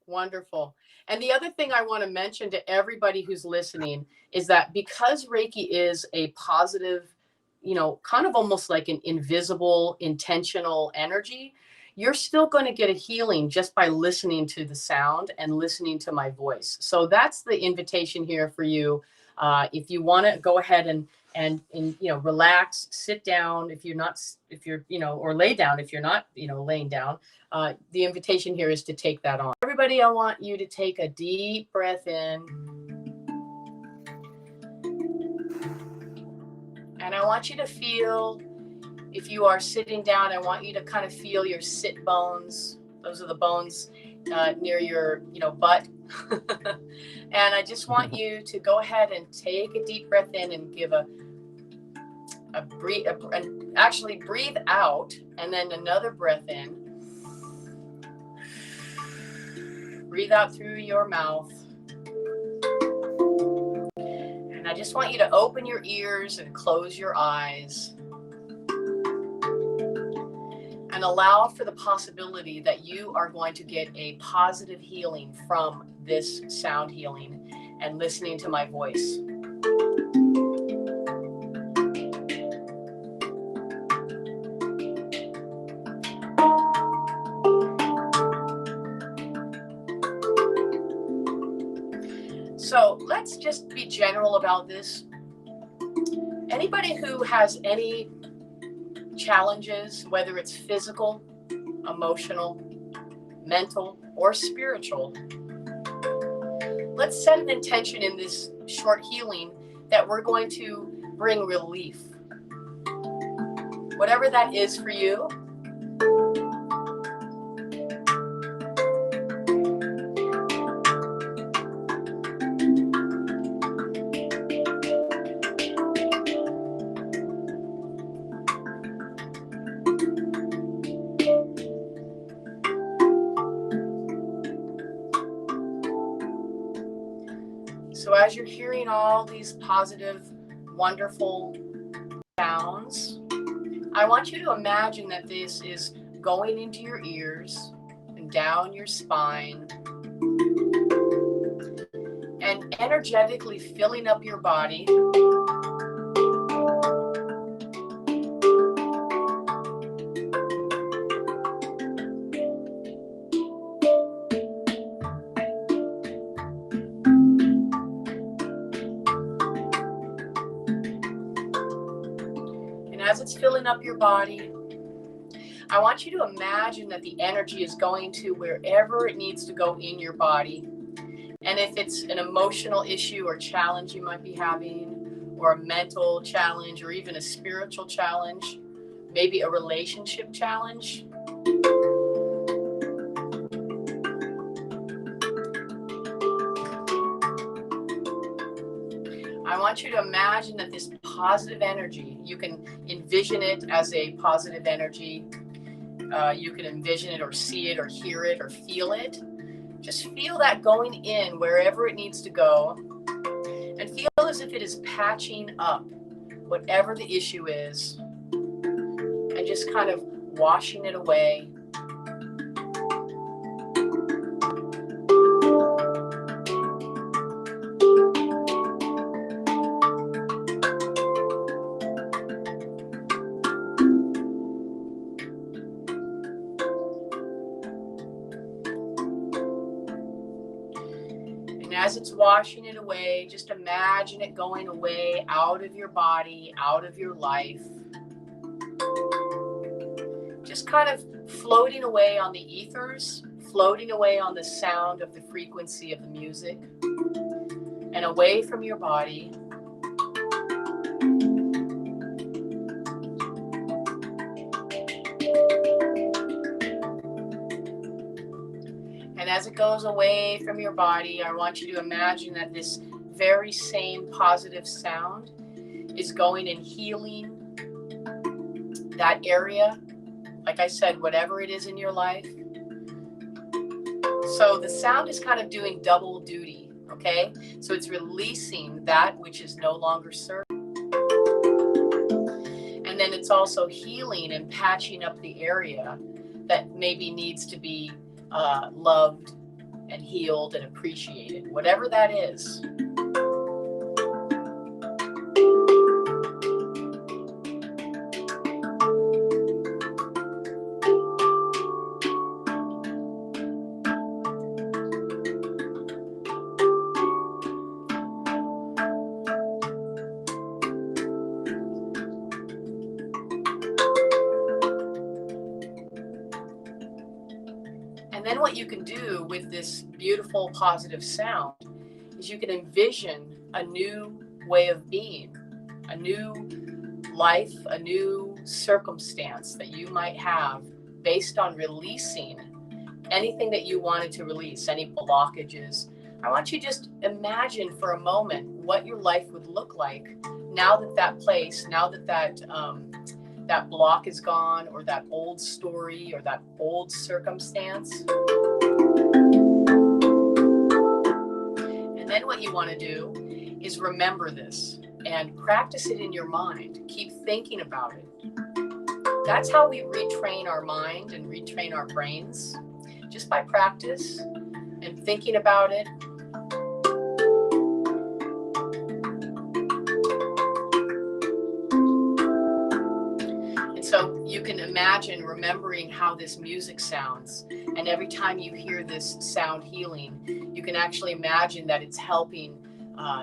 Wonderful. And the other thing I want to mention to everybody who's listening is that because Reiki is a positive, kind of almost like an invisible, intentional energy, you're still going to get a healing just by listening to the sound and listening to my voice. So that's the invitation here for you. If you want to go ahead and relax, sit down if you're or lay down if you're not laying down. The invitation here is to take that on. Everybody, I want you to take a deep breath in, and I want you to feel, if you are sitting down, I want you to kind of feel your sit bones. Those are the bones near your butt. And I just want you to go ahead and take a deep breath in and give a breathe, and actually breathe out, and then another breath in. Breathe out through your mouth. And I just want you to open your ears and close your eyes. And allow for the possibility that you are going to get a positive healing from this sound healing and listening to my voice. So let's just be general about this. Anybody who has any challenges, whether it's physical, emotional, mental, or spiritual, let's set an intention in this short healing that we're going to bring relief. Whatever that is for you. So as you're hearing all these positive, wonderful sounds, I want you to imagine that this is going into your ears and down your spine and energetically filling up your body. As it's filling up your body, I want you to imagine that the energy is going to wherever it needs to go in your body. And if it's an emotional issue or challenge you might be having, or a mental challenge, or even a spiritual challenge, maybe a relationship challenge, I want you to imagine that this positive energy, you can envision it as a positive energy. You can envision it or see it or hear it or feel it. Just feel that going in wherever it needs to go, and feel as if it is patching up whatever the issue is, and just kind of washing it away. As it's washing it away, just imagine it going away out of your body, out of your life. Just kind of floating away on the ethers, floating away on the sound of the frequency of the music, and away from your body. And as it goes away from your body, I want you to imagine that this very same positive sound is going and healing that area. Like I said, whatever it is in your life. So the sound is kind of doing double duty, okay? So it's releasing that which is no longer serving. And then it's also healing and patching up the area that maybe needs to be loved and healed and appreciated, whatever that is. And then what you can do with this beautiful positive sound is you can envision a new way of being, a new life, a new circumstance that you might have based on releasing anything that you wanted to release, any blockages. I want you to just imagine for a moment what your life would look like now that that place, now that that block is gone, or that old story or that old circumstance. And then what you want to do is remember this and practice it in your mind. Keep thinking about it. That's how we retrain our mind and retrain our brains, just by practice and thinking about it. And so you can imagine remembering how this music sounds. And every time you hear this sound healing, you can actually imagine that it's helping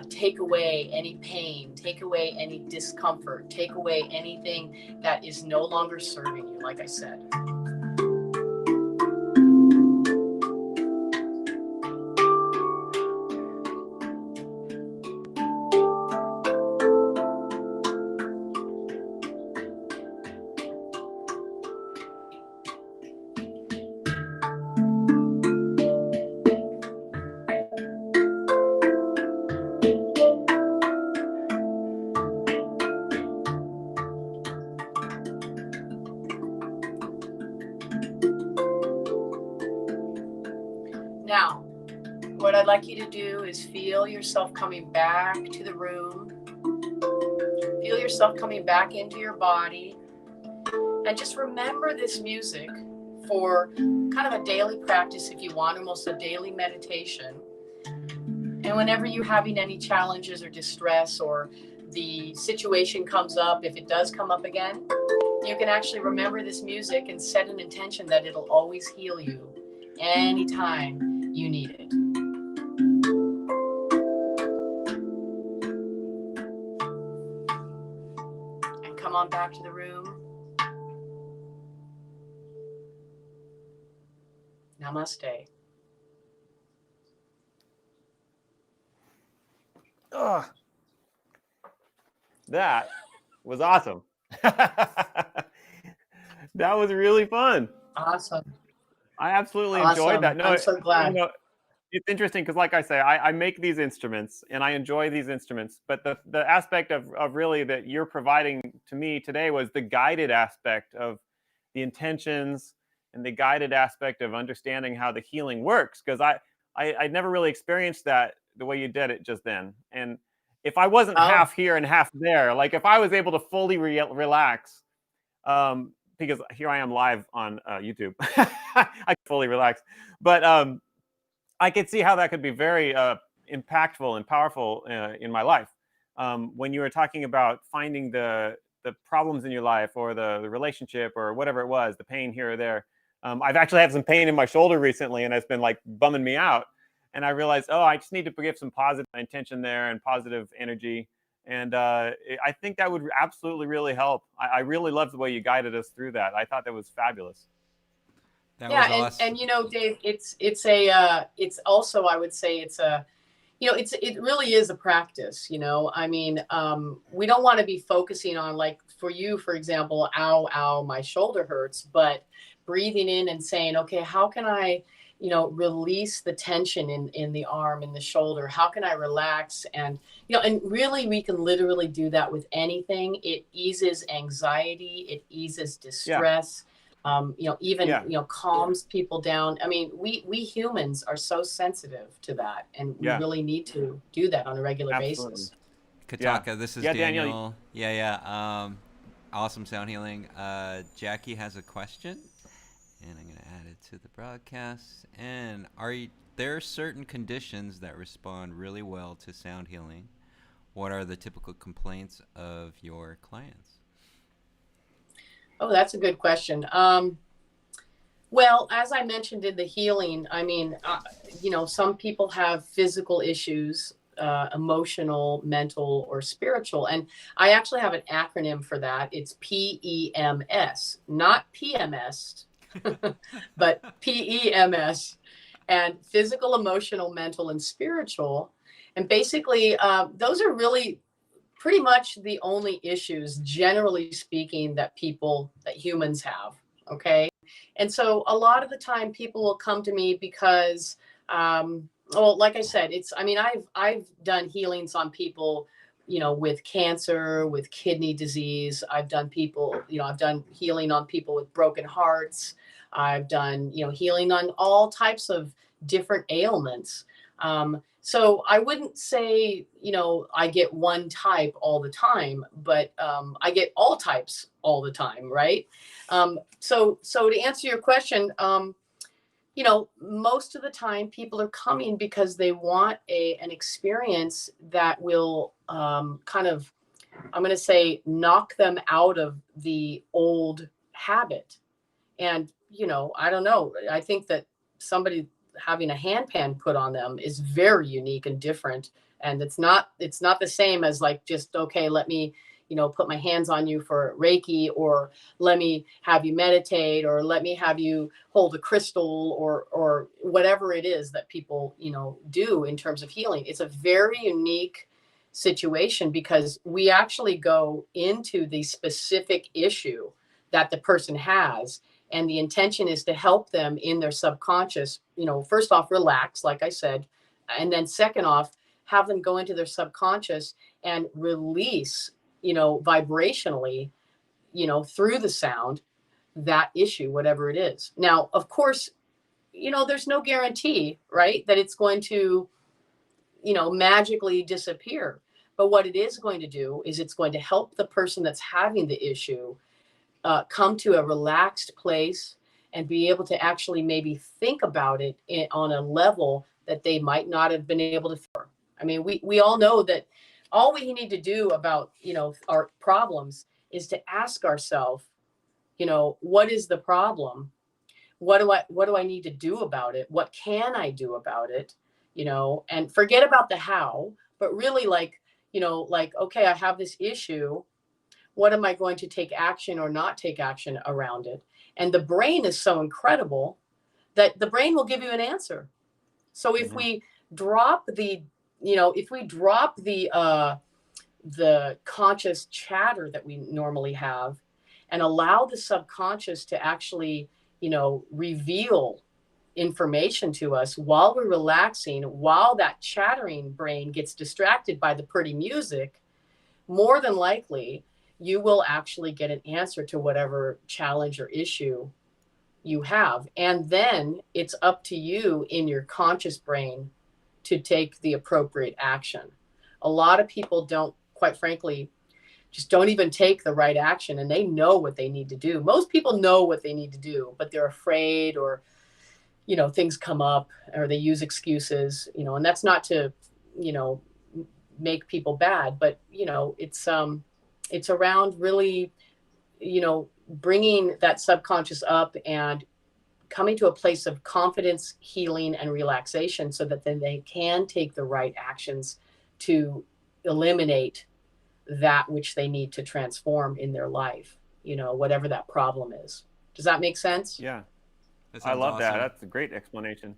take away any pain, take away any discomfort, take away anything that is no longer serving you, like I said. Now, what I'd like you to do is feel yourself coming back to the room. Feel yourself coming back into your body. And just remember this music for kind of a daily practice if you want, almost a daily meditation. And whenever you're having any challenges or distress, or the situation comes up, if it does come up again, you can actually remember this music and set an intention that it'll always heal you anytime you need it. And come on back to the room. Namaste. Oh, that was awesome. That was really fun. Awesome. I absolutely enjoyed that. No, I'm so glad. It's interesting because, like I say, I make these instruments and I enjoy these instruments. But the aspect of really that you're providing to me today was the guided aspect of the intentions and the guided aspect of understanding how the healing works. Because I'd never really experienced that the way you did it just then. And if I wasn't half here and half there, like if I was able to fully relax, because here I am live on YouTube. I fully relax. But I could see how that could be very impactful and powerful in my life. When you were talking about finding the problems in your life, or the relationship, or whatever it was, the pain here or there. I've actually had some pain in my shoulder recently, and it's been like bumming me out. And I realized, I just need to give some positive intention there and positive energy. And I think that would absolutely really help. I really love the way you guided us through that. I thought that was fabulous. That was awesome. And Dave, it's also, I would say it really is a practice. I mean, we don't want to be focusing on, like, for you, for example, ow, my shoulder hurts, but breathing in and saying, okay, how can I, release the tension in the arm and the shoulder? How can I relax? And, and really we can literally do that with anything. It eases anxiety. It eases distress. Yeah. Calms people down. I mean, we humans are so sensitive to that, and we really need to do that on a regular basis. Kataka, this is Daniel. Awesome sound healing. Jackie has a question, and I'm going to add it to the broadcast. And there are certain conditions that respond really well to sound healing? What are the typical complaints of your clients? Oh, that's a good question. Well, as I mentioned in the healing, I mean, some people have physical issues, emotional, mental, or spiritual. And I actually have an acronym for that. It's PEMS, not PMS, but PEMS, and physical, emotional, mental, and spiritual. And basically, those are really pretty much the only issues, generally speaking, that humans have. Okay. And so a lot of the time people will come to me because, well, like I said, I've done healings on people, with cancer, with kidney disease. I've done healing on people with broken hearts. I've done, healing on all types of different ailments. So I wouldn't say, I get one type all the time, but I get all types all the time, right? So to answer your question, most of the time people are coming because they want an experience that will kind of, I'm going to say, knock them out of the old habit. And, I don't know. I think that somebody having a handpan put on them is very unique and different. And it's not the same as like, just, okay, let me, put my hands on you for Reiki, or let me have you meditate, or let me have you hold a crystal, or whatever it is that people, do in terms of healing. It's a very unique situation because we actually go into the specific issue that the person has. And the intention is to help them in their subconscious, first off, relax, like I said. And then second off, have them go into their subconscious and release, vibrationally, through the sound, that issue, whatever it is. Now, of course, there's no guarantee, right, that it's going to, magically disappear. But what it is going to do is it's going to help the person that's having the issue come to a relaxed place and be able to actually maybe think about it on a level that they might not have been able to. I mean, we all know that all we need to do about, our problems is to ask ourselves, what is the problem? What do I need to do about it? What can I do about it? And forget about the how, but really like, okay, I have this issue. What am I going to take action or not take action around it? And the brain is so incredible that the brain will give you an answer. So if we drop the, the conscious chatter that we normally have, and allow the subconscious to actually, reveal information to us while we're relaxing, while that chattering brain gets distracted by the pretty music, more than likely you will actually get an answer to whatever challenge or issue you have. And then it's up to you in your conscious brain to take the appropriate action. A lot of people don't, quite frankly, just don't even take the right action, and they know what they need to do. Most people know what they need to do, but they're afraid, or, things come up, or they use excuses, and that's not to, make people bad, but, it's around really, bringing that subconscious up and coming to a place of confidence, healing, and relaxation, so that then they can take the right actions to eliminate that which they need to transform in their life, whatever that problem is. Does that make sense? Yeah. That I sounds love that. awesome. That's a great explanation.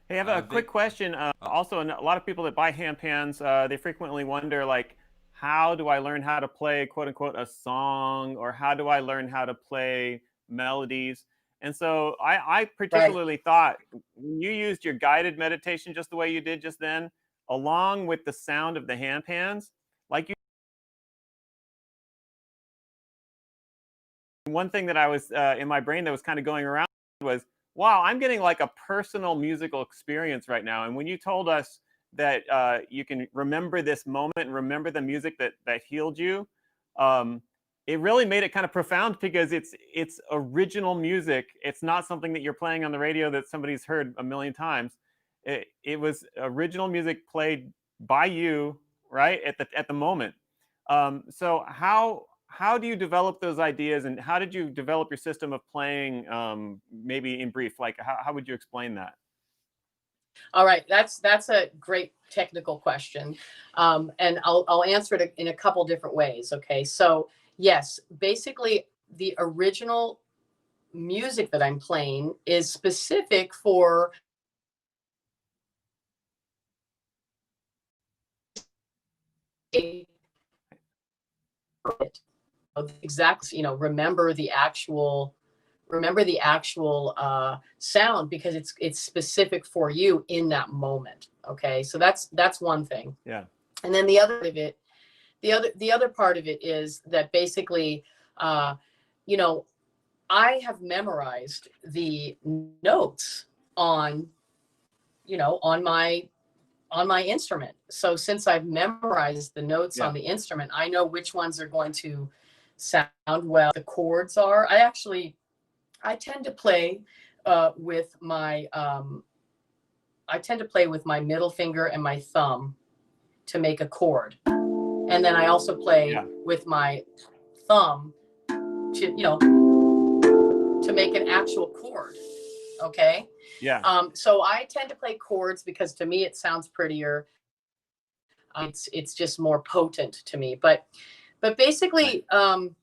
Hey, I have a quick question. Also, a lot of people that buy handpans, they frequently wonder, like, how do I learn how to play, quote unquote, a song, or how do I learn how to play melodies? And so I particularly thought you used your guided meditation just the way you did just then, along with the sound of the handpans. Like, one thing that I was in my brain that was kind of going around was, wow, I'm getting like a personal musical experience right now. And when you told us that you can remember this moment and remember the music that healed you, it really made it kind of profound, because it's original music. It's not something that you're playing on the radio that somebody's heard a million times. It was original music played by you, right, at the moment. So how do you develop those ideas, and how did you develop your system of playing? Maybe in brief, like how would you explain that? All right, that's a great technical question, and I'll answer it in a couple different ways. Okay, so yes, basically the original music that I'm playing is specific for exactly, remember the actual sound, because it's specific for you in that moment. Okay, so that's one thing. Yeah. And then the other of it, the other part of it is that basically, you know, I have memorized the notes on, on my instrument. So since I've memorized the notes on the instrument, I know which ones are going to sound well. The chords are. I tend to play with my middle finger and my thumb to make a chord, and then I also play with my thumb to make an actual chord. Okay. Yeah. So I tend to play chords because to me it sounds prettier. It's just more potent to me. But basically, the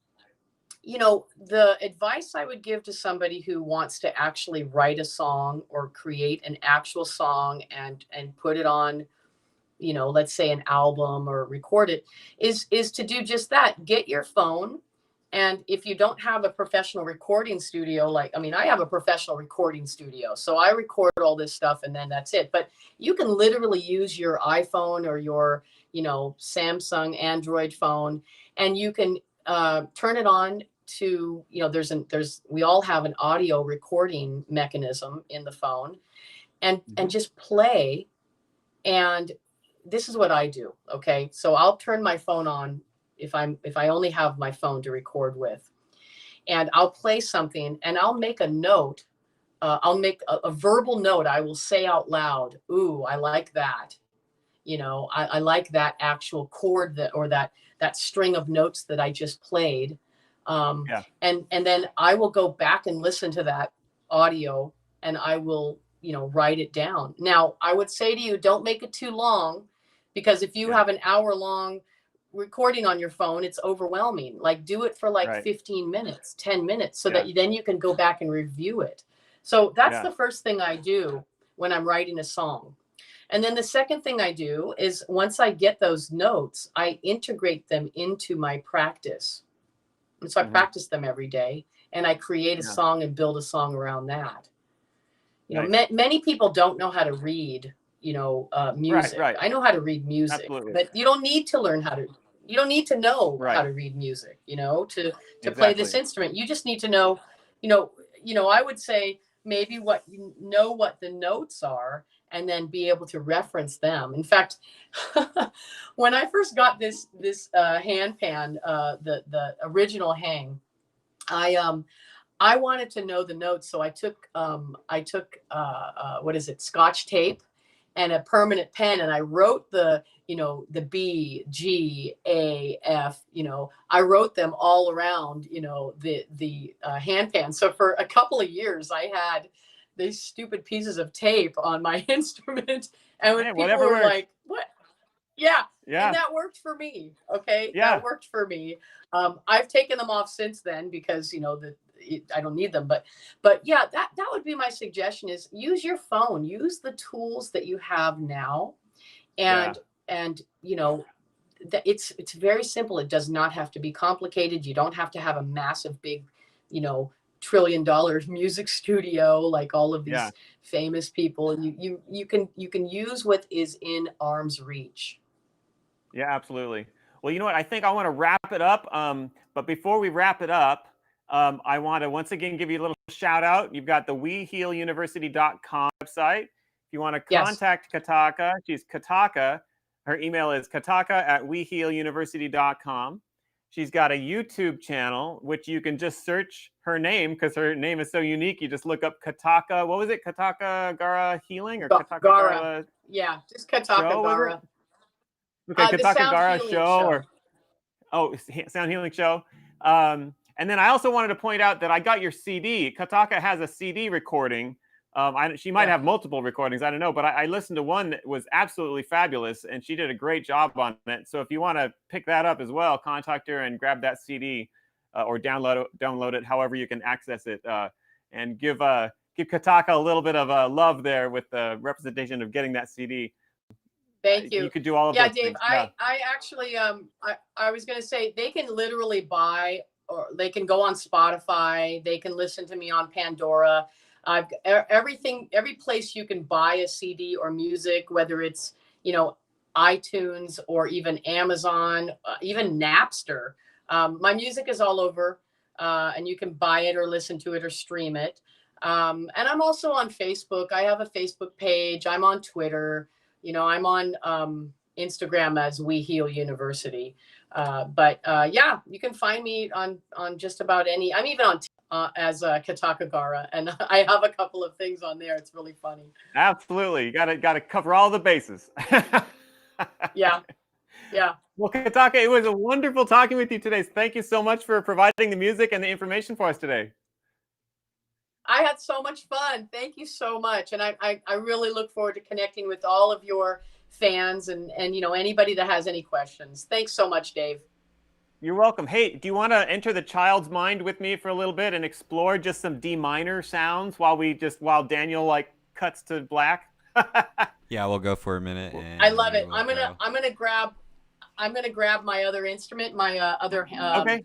advice I would give to somebody who wants to actually write a song or create an actual song and put it on, let's say an album, or record it, is to do just that. Get your phone. And if you don't have a professional recording studio, I have a professional recording studio, so I record all this stuff and then that's it. But you can literally use your iPhone or your, Samsung Android phone, and you can turn it on to, we all have an audio recording mechanism in the phone, and just play. And this is what I do. Okay. So I'll turn my phone on if I only have my phone to record with, and I'll play something and I'll make a note. I'll make a verbal note. I will say out loud, "Ooh, I like that." I like that actual chord that string of notes that I just played. And then I will go back and listen to that audio, and I will, write it down. Now, I would say to you, don't make it too long, because if you have an hour-long recording on your phone, it's overwhelming. Do it for 15 minutes, 10 minutes, so that then you can go back and review it. So that's the first thing I do when I'm writing a song. And then the second thing I do is, once I get those notes, I integrate them into my practice. And so I practice them every day, and I create a song and build a song around that. Many people don't know how to read, music. Right. I know how to read music. Absolutely. But you don't need to learn how to. You don't need to know how to read music, to play this instrument. You just need to know, I would say maybe what the notes are, and then be able to reference them. In fact, when I first got this handpan, the original hang, I wanted to know the notes, so I took what is it, Scotch tape and a permanent pen, and I wrote the B, G, A, F. I wrote them all around the handpan. So for a couple of years, I had these stupid pieces of tape on my instrument, and when people were like, "What?" Yeah. And that worked for me. Okay. Yeah. That worked for me. I've taken them off since then, because I don't need them, but yeah, that would be my suggestion, is use your phone, use the tools that you have now. And it's very simple. It does not have to be complicated. You don't have to have a massive, big, $1 trillion music studio like all of these famous people. You can use what is in arm's reach. Yeah, absolutely. Well, you know what? I think I want to wrap it up. But before we wrap it up, I want to once again give you a little shout out. You've got the WeHealUniversity.com website. If you want to contact Kataka, she's Kataka. Her email is kataka@WeHealUniversity.com. She's got a YouTube channel, which you can just search her name, because her name is so unique. You just look up Kataka. What was it? Kataka Gara Healing, or Kataka Gara? Yeah, just Kataka Gara. Okay, Kataka Gara show. Sound Healing Show. And then I also wanted to point out that I got your CD. Kataka has a CD recording. She might have multiple recordings, I don't know, but I listened to one that was absolutely fabulous, and she did a great job on it. So if you want to pick that up as well, contact her and grab that CD, or download it, however you can access it. and give Kataka a little bit of love there with the representation of getting that CD. Thank you. You could do all of Yeah, those Dave, things. Yeah. I actually, I was going to say they can literally buy, or they can go on Spotify. They can listen to me on Pandora. I've everything, every place you can buy a CD or music, whether it's, iTunes or even Amazon, even Napster. My music is all over, and you can buy it or listen to it or stream it. And I'm also on Facebook. I have a Facebook page. I'm on Twitter. I'm on Instagram as We Heal University. Yeah, you can find me on just about any. I'm even on as Kataka Gara, and I have a couple of things on there. It's really funny. Absolutely, you gotta cover all the bases. Yeah. Well, Kataka, it was a wonderful talking with you today. Thank you so much for providing the music and the information for us today. I had so much fun. Thank you so much. And I really look forward to connecting with all of your fans and anybody that has any questions. Thanks so much, Dave. You're welcome. Hey, do you want to enter the child's mind with me for a little bit and explore just some D minor sounds while Daniel cuts to black? Yeah, we'll go for a minute. And I love it. we'll I'm gonna grab my other instrument, my other Okay.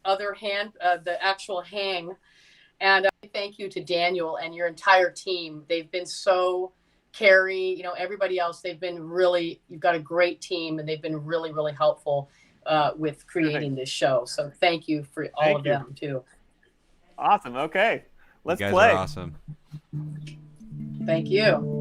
Other hand, the actual hang. And thank you to Daniel and your entire team. They've been so, Carrie, everybody else, you've got a great team, and they've been really, really helpful with creating this show. So thank you for all of them too. Awesome. Okay. Let's play. You guys play. are awesome. Thank you.